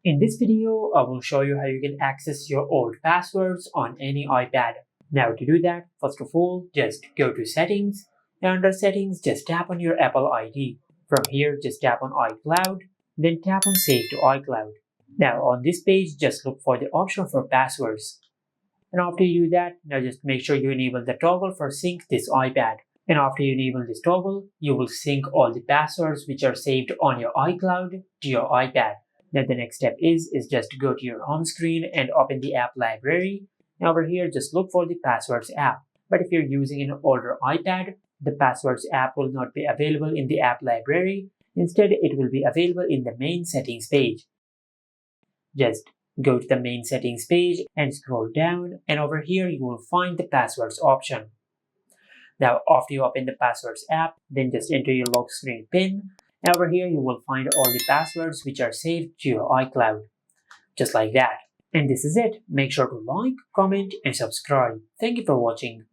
In this video, I will show you how you can access your old passwords on any iPad. Now to do that, first of all, just go to Settings, and under Settings, just tap on your Apple ID. From here, just tap on iCloud, then tap on Save to iCloud. Now on this page, just look for the option for passwords. And after you do that, now just make sure you enable the toggle for Sync this iPad. And after you enable this toggle, you will sync all the passwords which are saved on your iCloud to your iPad. Now the next step is just to go to your home screen and open the app library. Now over here, just look for the Passwords app. But if you're using an older iPad, the Passwords app will not be available in the app library. Instead, it will be available in the main settings page. Just go to the main settings page and scroll down, and over here you will find the Passwords option. Now after you open the Passwords app, then just enter your lock screen PIN. And over here you will find all the passwords which are saved to your iCloud. Just like that. And this is it. Make sure to like, comment and subscribe. Thank you for watching.